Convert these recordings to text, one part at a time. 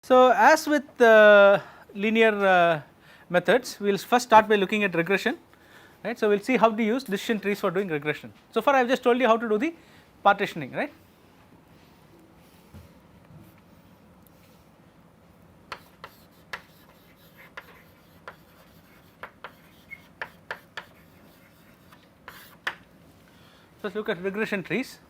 So as with linear methods, we will first start by looking at regression, right. So we will see how to use decision trees for doing regression. So far I have just told you how to do the partitioning, right. So let us look at regression trees.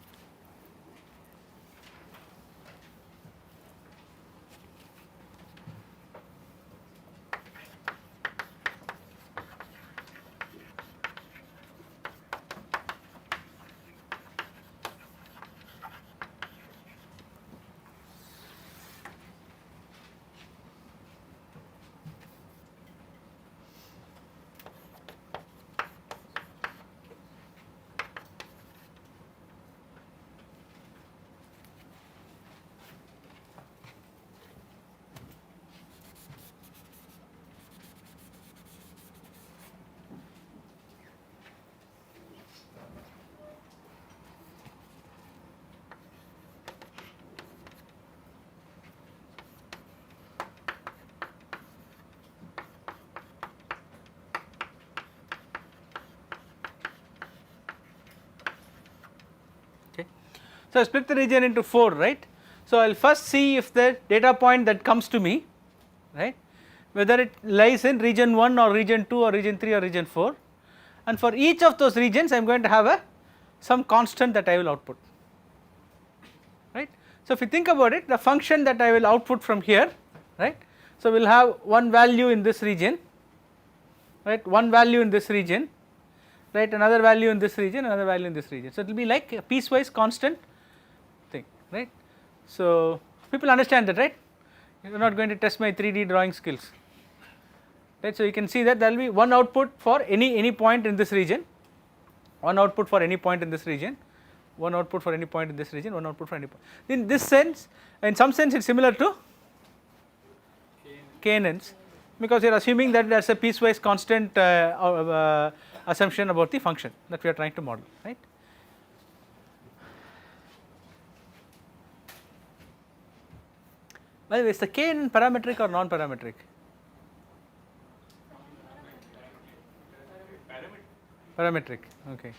So I split the region into 4, right. So I will first see if the data point that comes to me, right, whether it lies in region 1 or region 2 or region 3 or region 4, and for each of those regions I am going to have some constant that I will output, right. So if you think about it, the function that I will output from here, right, so we will have one value in this region, right, one value in this region, right, another value in this region, another value in this region. So it will be like a piecewise constant thing, right. So people understand that, right, you are not going to test my 3D drawing skills, right. So you can see that there will be one output for any point in this region, one output for any point in this region, one output for any point in this region, one output for any point. In this sense, in some sense it is similar to KNNs, because you are assuming that there is a piecewise constant assumption about the function that we are trying to model, right. By the way, is the KNN parametric or non-parametric? Parametric, okay.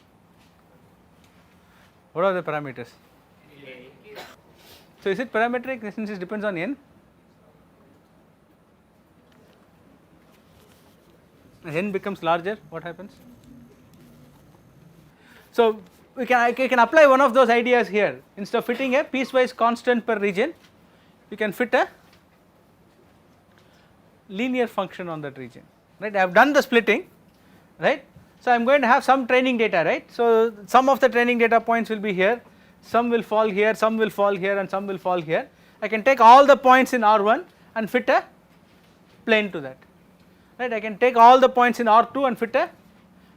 What are the parameters? So is it parametric since it depends on n? As n becomes larger, what happens? So I can apply one of those ideas here. Instead of fitting a piecewise constant per region, you can fit a linear function on that region, right. I have done the splitting, right. So I am going to have some training data, right. So some of the training data points will be here, some will fall here, some will fall here, and some will fall here. I can take all the points in R1 and fit a plane to that, right. I can take all the points in R2 and fit a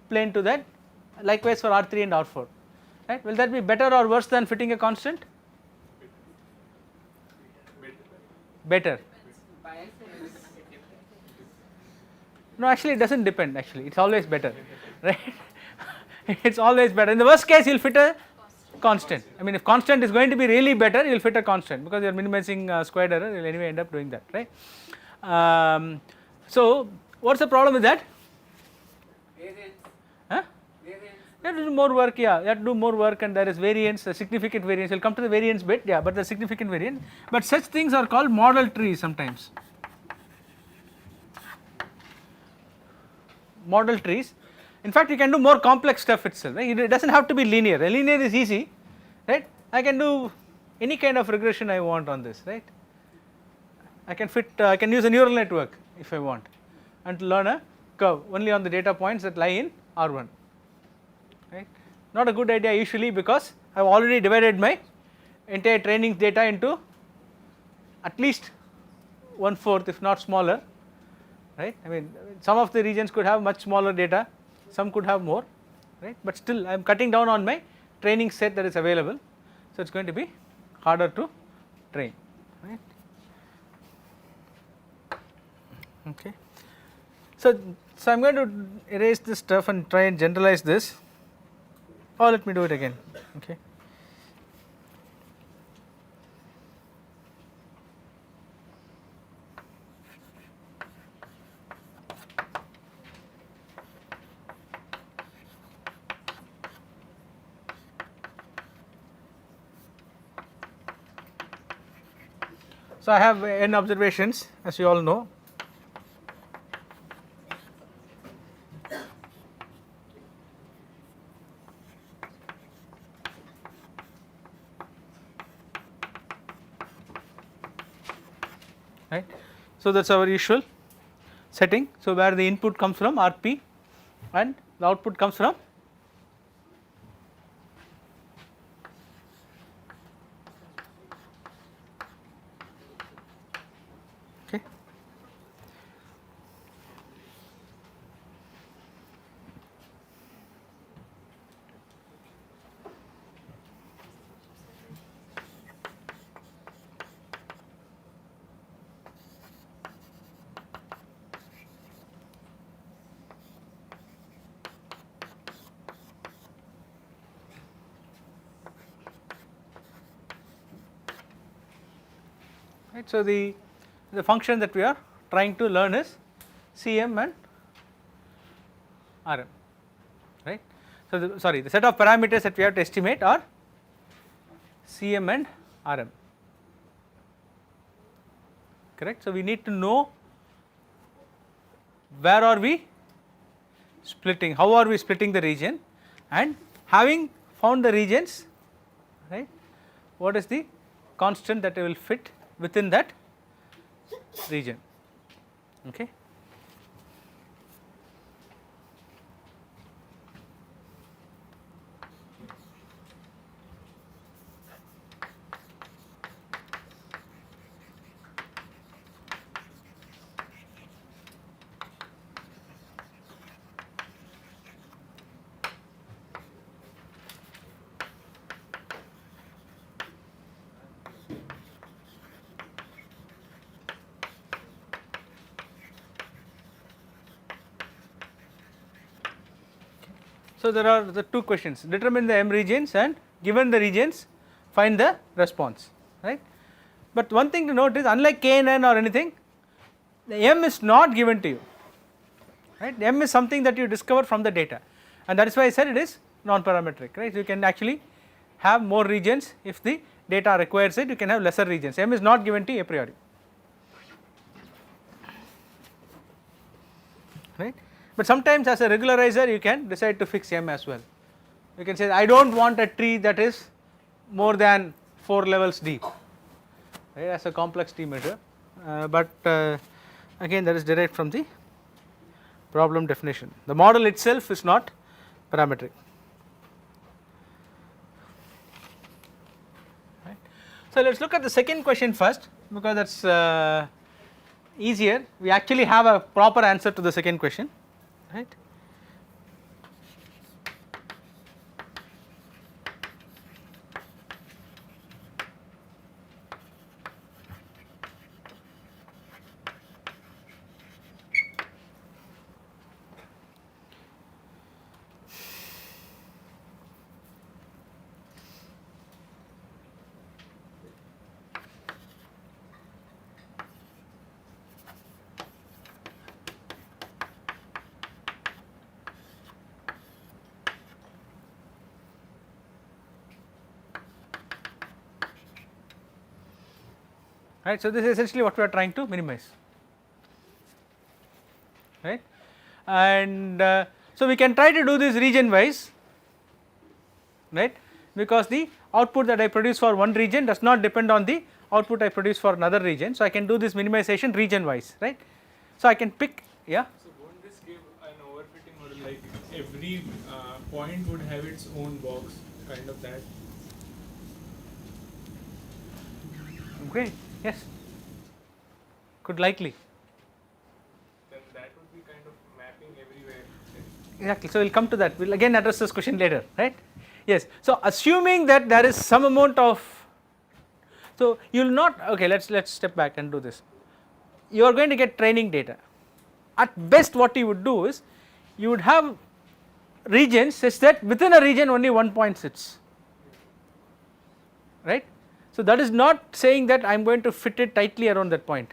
plane to that, likewise for R3 and R4, right. Will that be better or worse than fitting a constant? Better. No, actually it does not depend, actually it is always better, right. It is always better. In the worst case you will fit a constant. I mean if constant is going to be really better, you will fit a constant because you are minimizing squared error, you will anyway end up doing that, right. So what is the problem with that? Huh? You have to do more work, yeah, you have to do more work, and there is variance, a significant variance. We will come to the variance bit, yeah, but the significant variance, but such things are called model trees sometimes. Model trees, in fact you can do more complex stuff itself, right? It does not have to be linear. A linear is easy, right. I can do any kind of regression I want on this, right. I can fit, I can use a neural network if I want, and to learn a curve only on the data points that lie in R1, right. Not a good idea usually, because I have already divided my entire training data into at least 1/4 if not smaller, right. I mean some of the regions could have much smaller data, some could have more, right, but still I am cutting down on my training set that is available, so it is going to be harder to train, right. Okay. So I am going to erase this stuff and try and generalize this, or let me do it again, okay. So I have n observations, as you all know. Right. So that is our usual setting. So where the input comes from RP and the output comes from okay. Right. So the function that we are trying to learn is Cm and Rm, right. So the set of parameters that we have to estimate are Cm and Rm, correct. So we need to know where are we splitting, how are we splitting the region, and having found the regions, right, what is the constant that will fit within that region, okay. So there are the two questions, determine the M regions and given the regions find the response, right. But one thing to note is unlike K and N or anything, the M is not given to you, right. M is something that you discover from the data, and that is why I said it is non-parametric, right. You can actually have more regions if the data requires it, you can have lesser regions. M is not given to you a priori, right. But sometimes as a regularizer you can decide to fix M as well. You can say I do not want a tree that is more than 4 levels deep, right, as a complex tree measure, but again that is derived from the problem definition. The model itself is not parametric, right. So let us look at the second question first, because that is easier. We actually have a proper answer to the second question, right. Right. So this is essentially what we are trying to minimize, right, and so we can try to do this region wise, right, because the output that I produce for one region does not depend on the output I produce for another region. So I can do this minimization region wise, right. So I can pick, yeah. So won't this give an overfitting model, like every point would have its own box, kind of that? Great. Yes, could likely. Then that would be kind of mapping everywhere. Exactly. So we will come to that. We will again address this question later, right. Yes. So assuming that there is some amount of, so you will not, okay, let's step back and do this. You are going to get training data. At best what you would do is you would have regions such that within a region only one point sits, right. So that is not saying that I am going to fit it tightly around that point,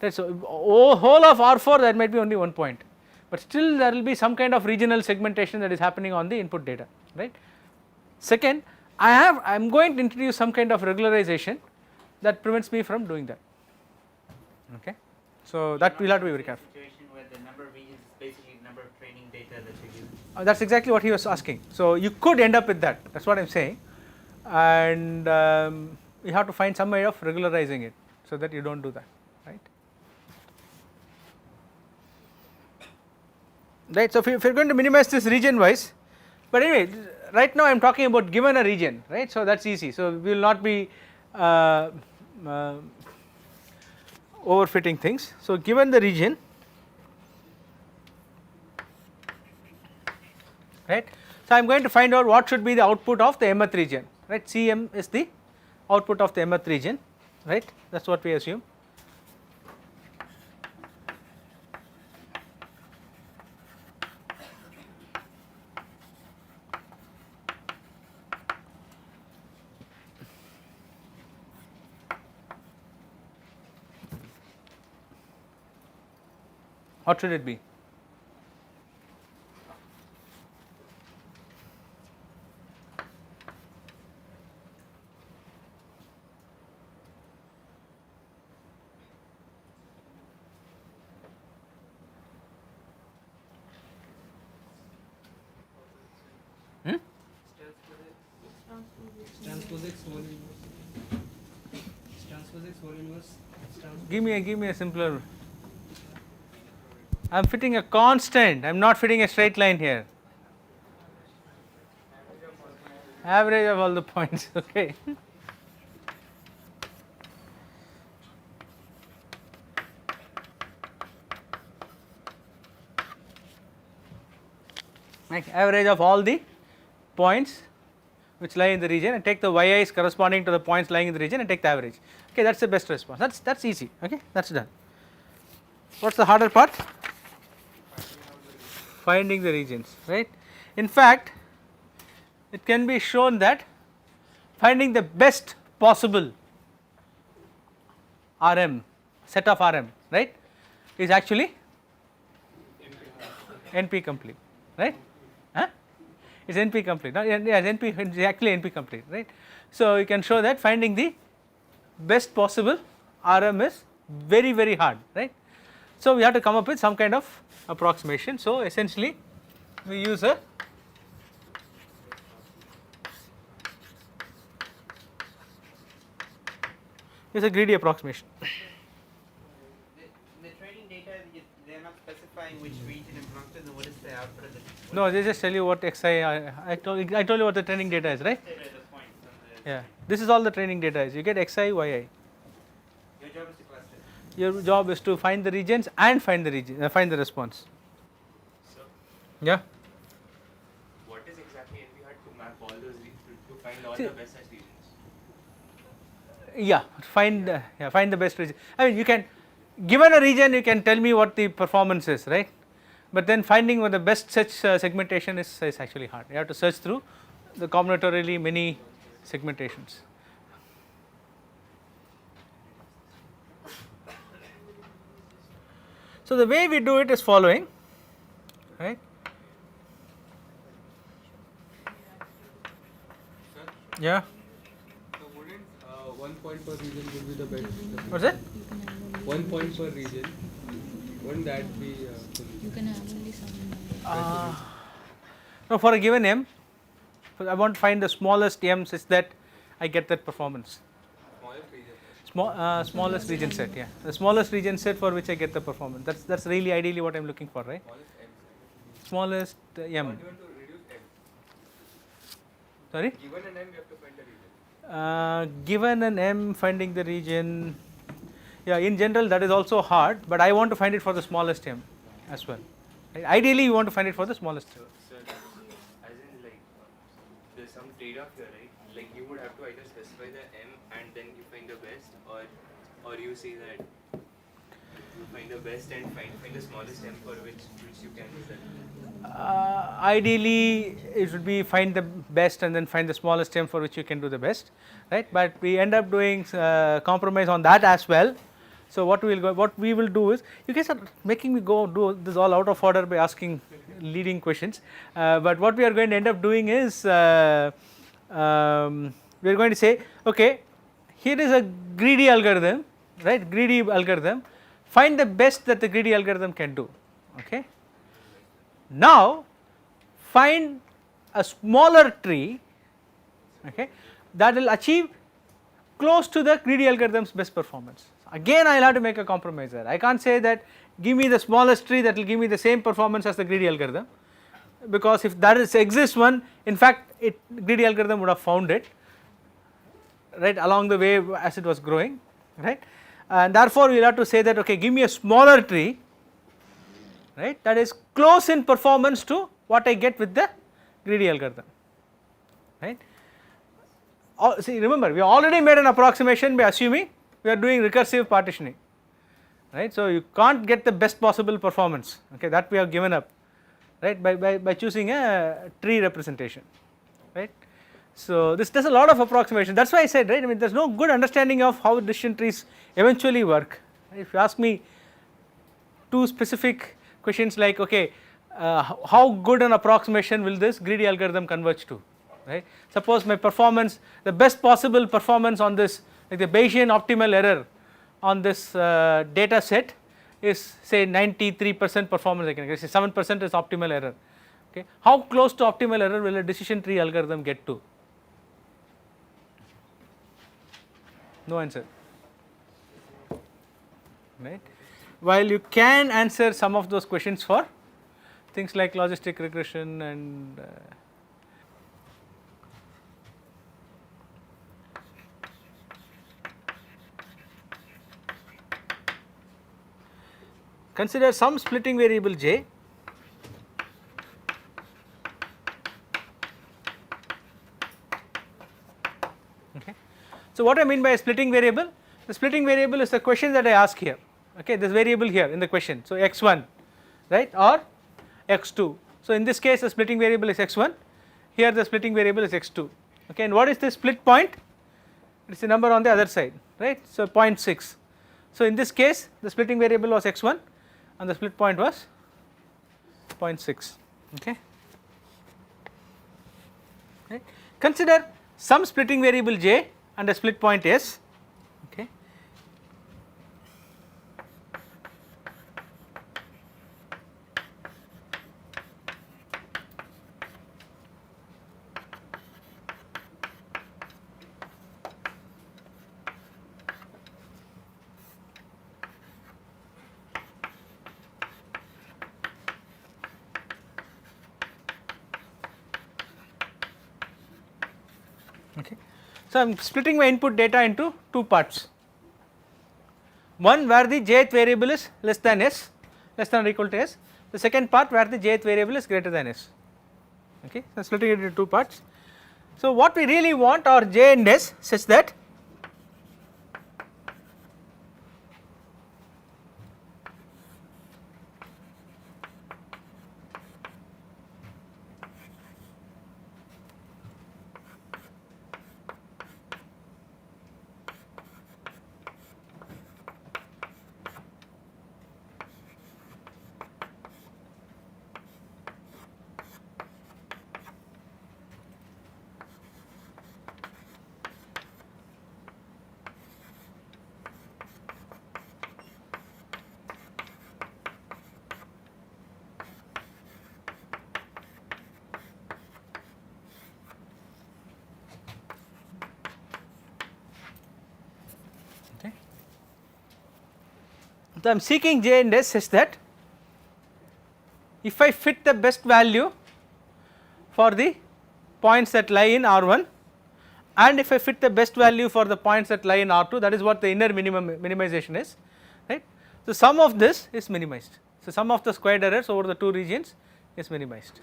right. So whole of R4 there might be only one point, but still there will be some kind of regional segmentation that is happening on the input data, right. Second, I am going to introduce some kind of regularization that prevents me from doing that. Okay, so that we'll have to be very careful. Situation where the number of regions is basically the number of training data that you're using. That's exactly what he was asking. So you could end up with that. That's what I'm saying, and you have to find some way of regularizing it so that you don't do that, right? Right. So if you're going to minimize this region wise, but anyway, right now I'm talking about given a region, right? So that's easy. So we will not be overfitting things. So given the region, right? So I am going to find out what should be the output of the mth region, right? Cm is the output of the mth region, right? That is what we assume. What should it be? Give me a simpler. I am fitting a constant, I am not fitting a straight line here. Average of all the points, okay. Like average of all the points which lie in the region and take the yi's corresponding to the points lying in the region and take the average. Okay, that's the best response. That's easy. Okay, that's done. What's the harder part? Finding the regions, right? In fact, it can be shown that finding the best possible RM, set of RM, right, is actually NP complete, right? Huh? It's NP complete. No, yes, NP is actually NP complete, right? So you can show that finding the best possible RM is very, very hard, right? So we have to come up with some kind of approximation. So essentially we use a greedy approximation. The training data, they are not specifying which region it belongs to, then what is the output of the. No, they just tell you what xi. I told you what the training data is, right? Yeah, this is all the training data is. You get xi, yi. Your job is to cluster. Your job is to find the regions and find the region, find the response. So, Yeah. what is exactly NP hard to map all those to find all the best such regions? Yeah, find the best region. I mean, you can, given a region, you can tell me what the performance is, right? But then finding what the best such segmentation is actually hard. You have to search through the combinatorially many segmentations. So the way we do it is following, right? Yeah. So wouldn't 1 point per region would be the best? What's it? 1 point per region. Wouldn't that be? You can have only some. No, for a given m, I want to find the smallest m such that I get that performance. Smallest region. Smallest region set, yeah. The smallest region set for which I get the performance. That's really ideally what I'm looking for, right? Smallest m. Smallest m. Not even to reduce m. Sorry? Given an m, you have to find a region. Given an m, finding the region, yeah, in general that is also hard, but I want to find it for the smallest m as well. Right? Ideally, you want to find it for the smallest m. So as in like there's some trade-off here, right? Like you would have to either specify the m and then you find the best, or you say that you find the best and find the smallest m for which you can sell. Ideally, it would be find the best and then find the smallest m for which you can do the best, right? But we end up doing compromise on that as well. So what we will do is, you guys are making me go do this all out of order by asking leading questions. But what we are going to end up doing is we are going to say, okay, here is a greedy algorithm, right, greedy algorithm, find the best that the greedy algorithm can do, okay. Now find a smaller tree, okay, that will achieve close to the greedy algorithm's best performance. Again I will have to make a compromise there. I can't say that give me the smallest tree that will give me the same performance as the greedy algorithm, because if that exists one, in fact greedy algorithm would have found it, right, along the way as it was growing, right, and therefore we will have to say that okay, give me a smaller tree, right, that is close in performance to what I get with the greedy algorithm, right. See, remember we already made an approximation by assuming we are doing recursive partitioning, right. So you can't get the best possible performance, okay, that we have given up, right, by choosing a tree representation, right. So this does a lot of approximation, that is why I said, right, I mean there is no good understanding of how decision trees eventually work. If you ask me two specific questions like okay, how good an approximation will this greedy algorithm converge to, right. Suppose my performance, the best possible performance on this, like the Bayesian optimal error on this data set is say 93% performance, I can say 7% is optimal error, okay. How close to optimal error will a decision tree algorithm get to? No answer, right. While you can answer some of those questions for things like logistic regression and consider some splitting variable j, okay. So what I mean by a splitting variable, the splitting variable is the question that I ask here, okay, this variable here in the question, so x1, right, or x2. So in this case the splitting variable is x1, here the splitting variable is x2, okay, and what is the split point? It is the number on the other side, right, so 0.6. So in this case the splitting variable was x1 and the split point was 0.6, okay. Right. Consider some splitting variable j and a split point s, okay. Okay. So I am splitting my input data into two parts, one where the jth variable is less than s, less than or equal to s, the second part where the jth variable is greater than s, okay. So splitting it into two parts. So what we really want are j and s such that so I am seeking j and s such that if I fit the best value for the points that lie in R1 and if I fit the best value for the points that lie in R2, that is what the inner minimization is, right. So sum of this is minimized, so sum of the squared errors over the two regions is minimized,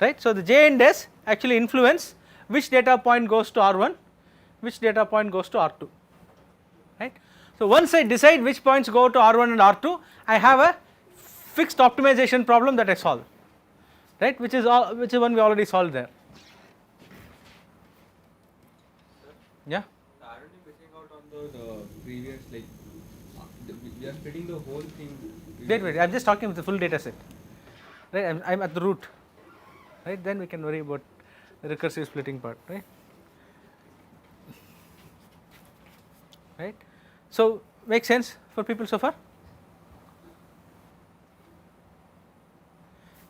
right. So the j and s actually influence which data point goes to R1, which data point goes to R2, right. So once I decide which points go to R1 and R2, I have a fixed optimization problem that I solve, right, which is one we already solved there. Yeah. Aren't you missing out on the previous, like we are splitting the whole thing? Wait, I am just talking with the full data set, right, I am at the root, right, then we can worry about the recursive splitting part, right. right. So make sense for people so far?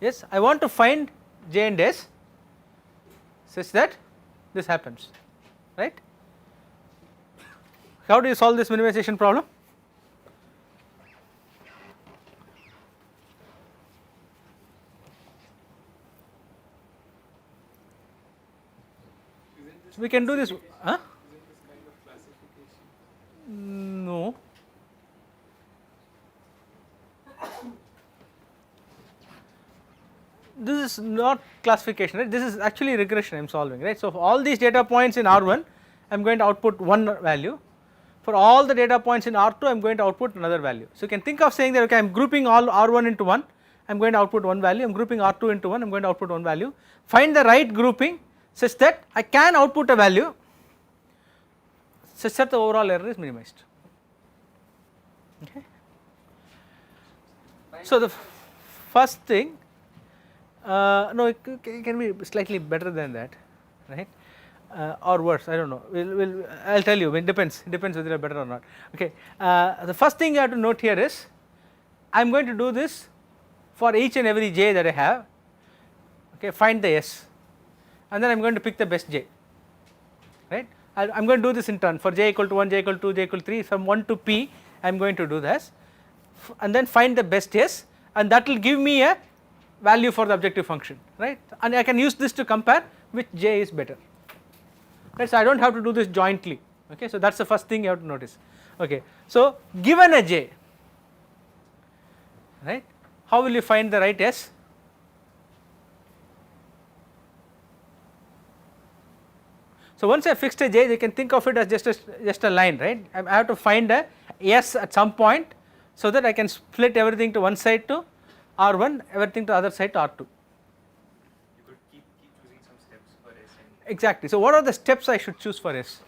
Yes, I want to find J and S such that this happens, right. How do you solve this minimization problem? We can do this, huh? Isn't this kind of classification? No. This is not classification, right? This is actually regression I am solving, right. So for all these data points in R1 I am going to output one value, for all the data points in R2 I am going to output another value. So you can think of saying that okay I am grouping all R1 into 1, I am going to output one value, I am grouping R2 into 1, I am going to output one value. Find the right grouping such that I can output a value such that the overall error is minimized. Okay. So the first thing, no, it can be slightly better than that, right, or worse. I don't know. I'll tell you. It depends. It depends whether they are better or not. Okay. The first thing you have to note here is, I'm going to do this for each and every j that I have. Okay. Find the s, and then I'm going to pick the best j. Right. I'm going to do this in turn for j equal to 1, j equal to 2, j equal to 3. From 1 to p, I'm going to do this, and then find the best s, and that will give me a value for the objective function, right, and I can use this to compare which j is better, right. So I do not have to do this jointly, okay. So that is the first thing you have to notice, okay. So given a j, right, how will you find the right s? So once I fixed a j, you can think of it as just a line, right. I have to find a s at some point so that I can split everything to one side to R1, everything to other side to R2. You could keep choosing some steps for S. Exactly. So what are the steps I should choose for S?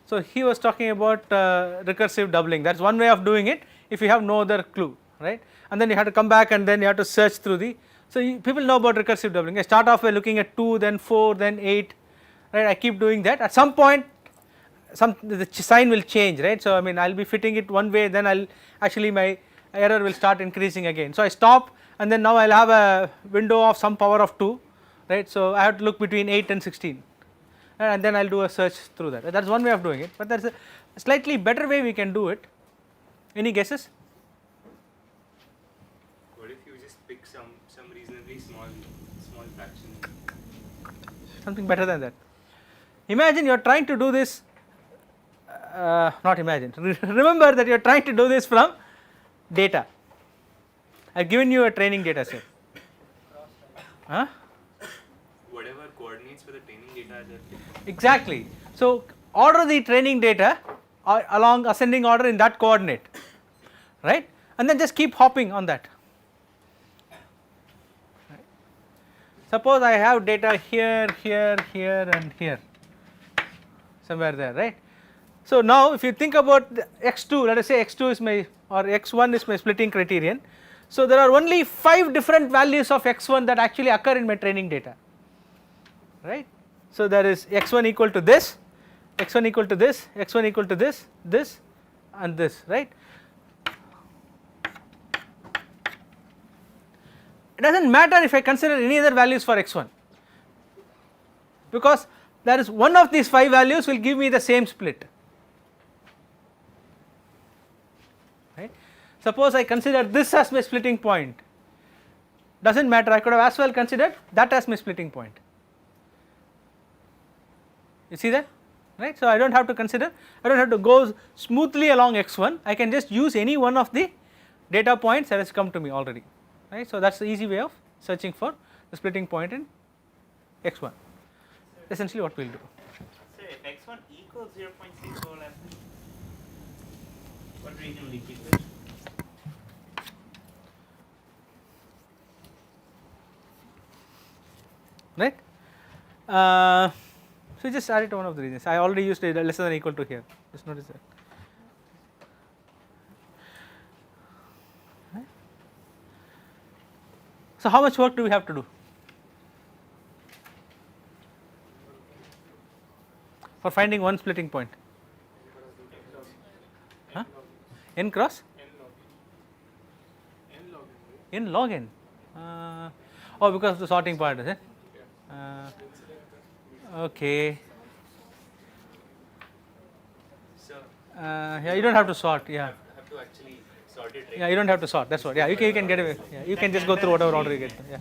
So he was talking about recursive doubling. That's one way of doing it if you have no other clue, right? And then you have to come back and then you have to search through the. So people know about recursive doubling. I start off by looking at 2, then 4, then 8, right? I keep doing that. At some point, the sign will change, right? So I mean, I'll be fitting it one way, then I'll actually my error will start increasing again. So I stop, and then now I'll have a window of some power of 2, right. So I have to look between 8 and 16, and then I'll do a search through that. That's one way of doing it, but there's a slightly better way we can do it. Any guesses? What if you just pick some reasonably small fraction? Something better than that. Imagine you are trying to do this, not imagine, remember that you are trying to do this from data. I have given you a training data set. Huh? Whatever coordinates for the training data are there. Exactly. So order the training data along ascending order in that coordinate, right, and then just keep hopping on that. Right. Suppose I have data here, here, here and here, somewhere there, right. So now if you think about x2, let us say x2 is my or x1 is my splitting criterion. So there are only 5 different values of x1 that actually occur in my training data, right. So there is x1 equal to this, x1 equal to this, x1 equal to this, this and this, right. It does not matter if I consider any other values for x1, because there is one of these 5 values will give me the same split, right. Suppose I consider this as my splitting point, does not matter, I could have as well considered that as my splitting point. You see that, right. So I do not have to consider, I do not have to go smoothly along x1, I can just use any one of the data points that has come to me already, right. So that is the easy way of searching for the splitting point in x1, essentially what we will do. So if x1 equals 0.6, what happens? What region will you keep it? Right. So just add it to one of the regions. I already used a less than or equal to here. Just notice that. Right. So how much work do we have to do for finding one splitting point? n cross n log n, right? n log n. Oh, because of the sorting part, is it? Okay. So Yeah, you don't have to sort. Yeah. have to actually sort it, right? Yeah, you don't have to sort. That's what. Yeah, you can get away. Yeah, you can just go through whatever order you get. Yeah,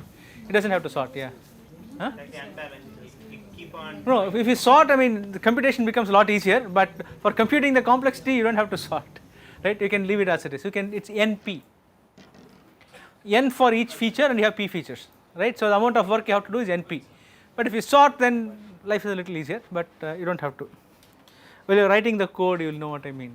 it doesn't have to sort. Yeah. Huh? Like the unbalanced, you keep on. No, if you sort, I mean, the computation becomes a lot easier. But for computing the complexity, you don't have to sort, right? You can leave it as it is. You can. It's NP. N for each feature, and you have P features, right? So the amount of work you have to do is NP. But if you sort, then life is a little easier. But you don't have to. When you're writing the code, you will know what I mean.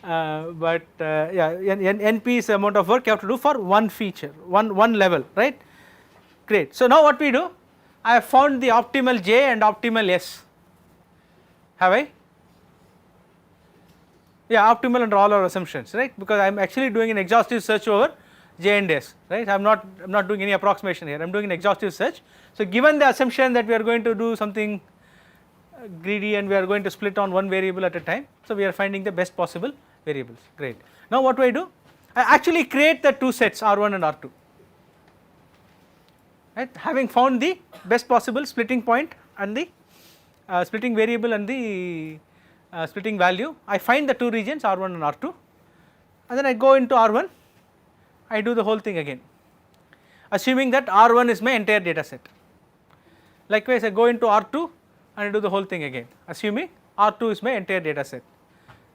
NP is the amount of work you have to do for one feature, one level, right? Great. So now what we do, I have found the optimal J and optimal S. Have I? Yeah, optimal under all our assumptions, right? Because I am actually doing an exhaustive search over J and S, right? I am not doing any approximation here. I am doing an exhaustive search. So given the assumption that we are going to do something greedy and we are going to split on one variable at a time, so we are finding the best possible variables. Great. Now what do? I actually create the two sets R1 and R2. Right? Having found the best possible splitting point and the splitting variable and the splitting value, I find the two regions R1 and R2, and then I go into R1, I do the whole thing again, assuming that R1 is my entire data set. Likewise, I go into R2 and I do the whole thing again, assuming R2 is my entire data set,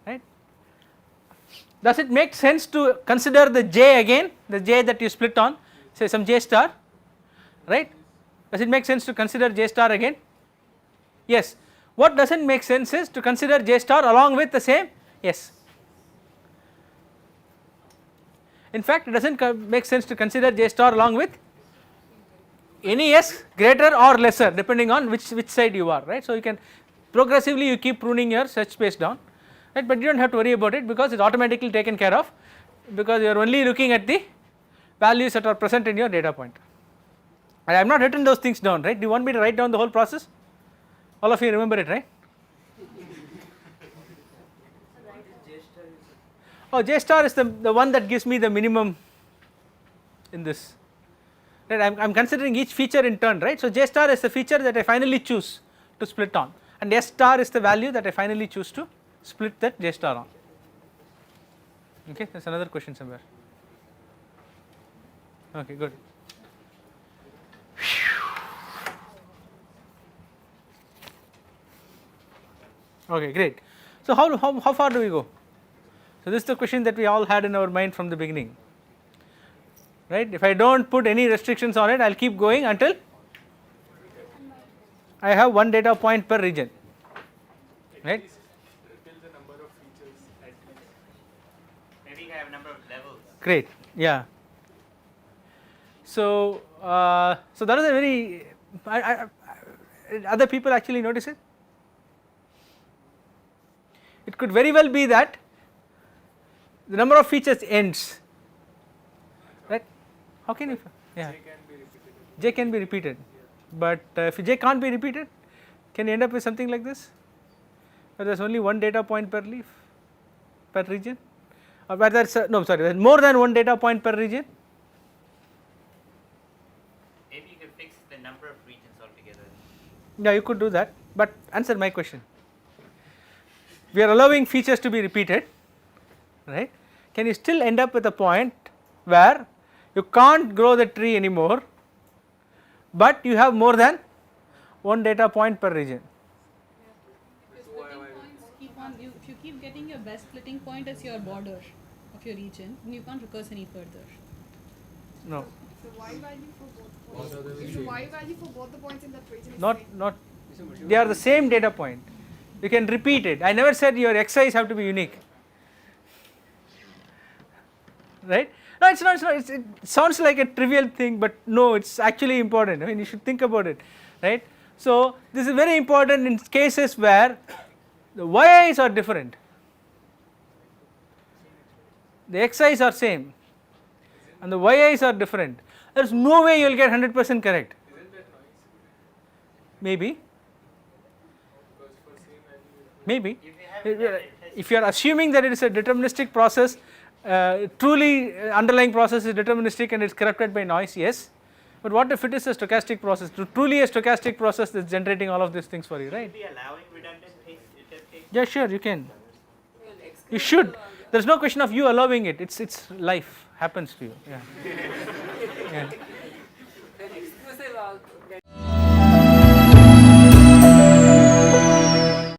right. Does it make sense to consider the J again, the J that you split on, say some J star, right? Does it make sense to consider J star again? Yes. What does not make sense is to consider J star along with the same S. In fact, it does not make sense to consider J star along with any S greater or lesser depending on which side you are, right. So you can progressively you keep pruning your search space down, right, but you do not have to worry about it because it is automatically taken care of, because you are only looking at the values that are present in your data point. And I have not written those things down, right. Do you want me to write down the whole process? All of you remember it, right? Oh, J star is the one that gives me the minimum in this, right. I am considering each feature in turn, right. So J star is the feature that I finally choose to split on, and S star is the value that I finally choose to split that J star on. Okay, there is another question somewhere. Okay, good. Okay, great. So how far do we go? So this is the question that we all had in our mind from the beginning, right. If I do not put any restrictions on it, I will keep going until I have one data point per region, right. Till the number of features at least. Maybe you have a number of levels. Great, yeah. So so that is a very other people actually notice it. It could very well be that the number of features ends, right. How can you, yeah, J can be repeated. J can be repeated, but if J can't be repeated, can you end up with something like this, where there is only one data point per leaf, per region, or where there is no, sorry, there is more than one data point per region. Maybe you can fix the number of regions altogether. Yeah, you could do that, but answer my question. We are allowing features to be repeated, right. Can you still end up with a point where you can't grow the tree anymore, but you have more than one data point per region? Your splitting points keep on, if you keep getting your best splitting point as your border of your region, then you can't recurse any further. No, So y value for both points. Is the y value for both the points in that region is not same? they are the same data point. You can repeat it. I never said your xi's have to be unique, right. No, it's not, it sounds like a trivial thing, but no, it's actually important. I mean, you should think about it, right. So this is very important in cases where the yi's are different, the xi's are same and the yi's are different. There is no way you will get 100% correct. Isn't that noise? Maybe, Because for same value, maybe. If you If you are assuming that it is a deterministic process, truly underlying process is deterministic and it is corrupted by noise, yes. But what if it is a stochastic process, truly a stochastic process that is generating all of these things for you, right? Be allowing redundant interpretation. Yeah, sure, you can. You should. There is no question of you allowing it. It's life happens to you. Yeah. Yeah.